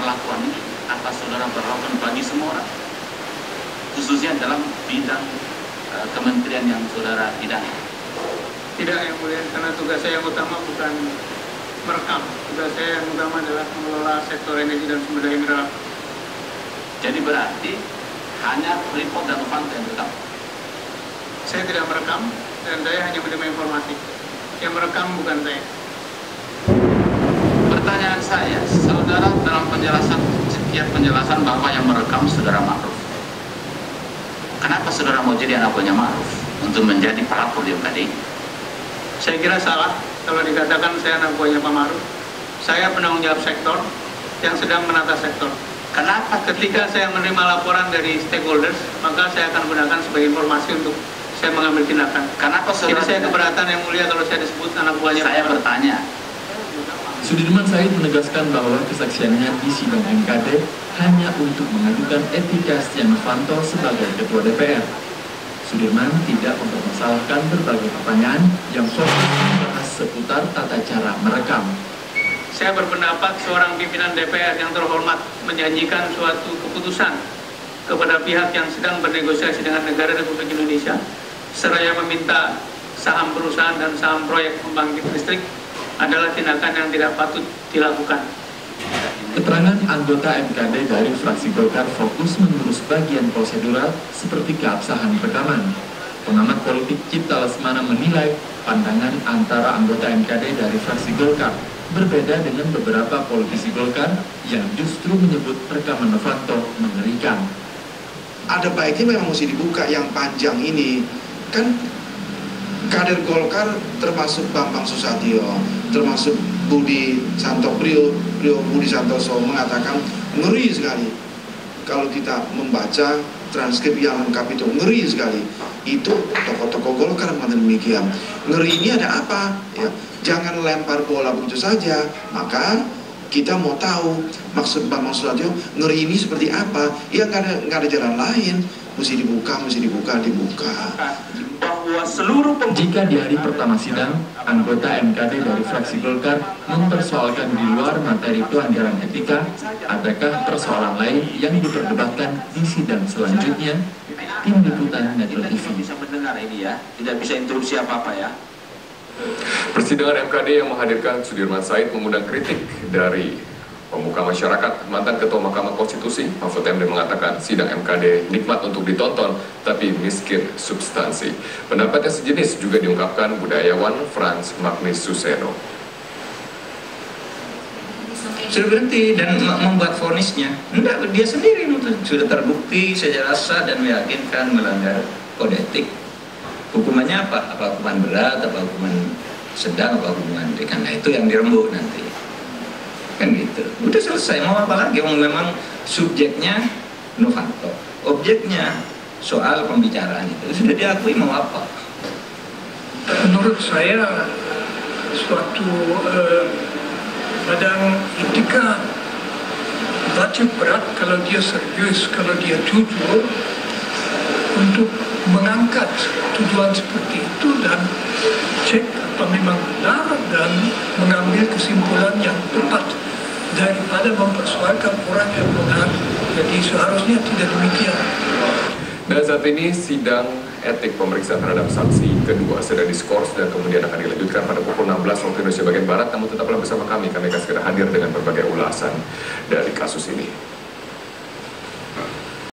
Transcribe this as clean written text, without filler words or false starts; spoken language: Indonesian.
perlakuan ini atas saudara berlakukan bagi semua orang, khususnya dalam bidang kementerian yang saudara pidana? Tidak, yang mulia, karena tugas saya yang utama bukan merekam. Tugas saya yang utama adalah mengelola sektor energi dan sumber daya mineral. Jadi berarti hanya Freeport dan Novanto yang merekam? Saya tidak merekam dan saya hanya menerima informasi. Yang merekam bukan saya. Pertanyaan saya, saudara dalam penjelasan, setiap penjelasan bahwa yang merekam saudara Ma'ruf. Kenapa saudara mau jadi anak buahnya Ma'ruf untuk menjadi pelapor di MKD? Saya kira salah kalau dikatakan saya anak buahnya Pak Ma'ruf. Saya penanggung jawab sektor yang sedang menata sektor. Kenapa Ketika saya menerima laporan dari stakeholders, maka saya akan gunakan sebagai informasi untuk saya mengambil tindakan. Kenapa Jadi saudara saya keberatan yang mulia kalau saya disebut anak buahnya saya Pak Ma'ruf. bertanya, Sudirman Said menegaskan bahwa kesaksiannya di sidang MKD hanya untuk mengadukan etika Setia Novanto sebagai Ketua DPR. Sudirman tidak mempermasalahkan berbagai pertanyaan yang fokus membahas seputar tata cara merekam. Saya berpendapat seorang pimpinan DPR yang terhormat menjanjikan suatu keputusan kepada pihak yang sedang bernegosiasi dengan negara Republik Indonesia, seraya meminta saham perusahaan dan saham proyek pembangkit listrik adalah tindakan yang tidak patut dilakukan. Keterangan anggota MKD dari fraksi Golkar fokus mengurus bagian prosedural seperti keabsahan rekaman. Pengamat politik Cipta Lesmana menilai pandangan antara anggota MKD dari fraksi Golkar berbeda dengan beberapa politisi Golkar yang justru menyebut rekaman Novanto mengerikan. Ada baiknya memang mesti dibuka yang panjang ini. Kan kader Golkar termasuk Bambang Susatyo, termasuk Budi Santoso mengatakan ngeri sekali kalau kita membaca transkrip yang lengkap itu, ngeri sekali. Itu tokoh-tokoh Golkar mengatakan demikian. Ngeri ini ada apa? Ya, jangan lempar bola begitu saja. Maka kita mau tahu maksud Bambang Susatyo ngeri ini seperti apa? Ya nggak ada jalan lain. Mesti dibuka. bahwa seluruh Jika di hari pertama sidang, anggota MKD dari fraksi Golkar mempersoalkan di luar materi pelanggaran etika, adakah persoalan lain yang diperdebatkan di sidang selanjutnya? Tim Liputan Metro TV. bisa mendengar ini ya, tidak bisa interupsi apa-apa ya. Persidangan MKD yang menghadirkan Sudirman Said mengundang kritik dari pemuka masyarakat. Mantan Ketua Mahkamah Konstitusi Mahfud MD mengatakan sidang MKD nikmat untuk ditonton tapi miskin substansi. Pendapatnya sejenis juga diungkapkan budayawan Frans Magnis Suseno. Sudah berhenti dan membuat vonisnya. Enggak, dia sendiri sudah terbukti secara sah dan meyakinkan melanggar kode etik. Hukumannya apa? Apa hukuman berat, apa hukuman sedang, apa hukuman ringan? Nah, itu yang dirembuk nanti. Kan gitu. Udah selesai, mau apa lagi? Memang subjeknya Novanto, objeknya soal pembicaraan itu sudah diakui, mau apa? Menurut saya suatu badan etika wajib berat kalau dia serius, kalau dia jujur untuk mengangkat tujuan seperti itu dan cek apa memang benar dan mengambil kesimpulan yang tepat daripada mempersoalkan orang yang benar. Jadi seharusnya tidak demikian. Dan saat ini sidang etik pemeriksaan terhadap saksi kedua sedang diskors dan kemudian akan dilanjutkan pada pukul 16 waktu Indonesia bagian Barat. Namun tetaplah bersama kami akan segera hadir dengan berbagai ulasan dari kasus ini.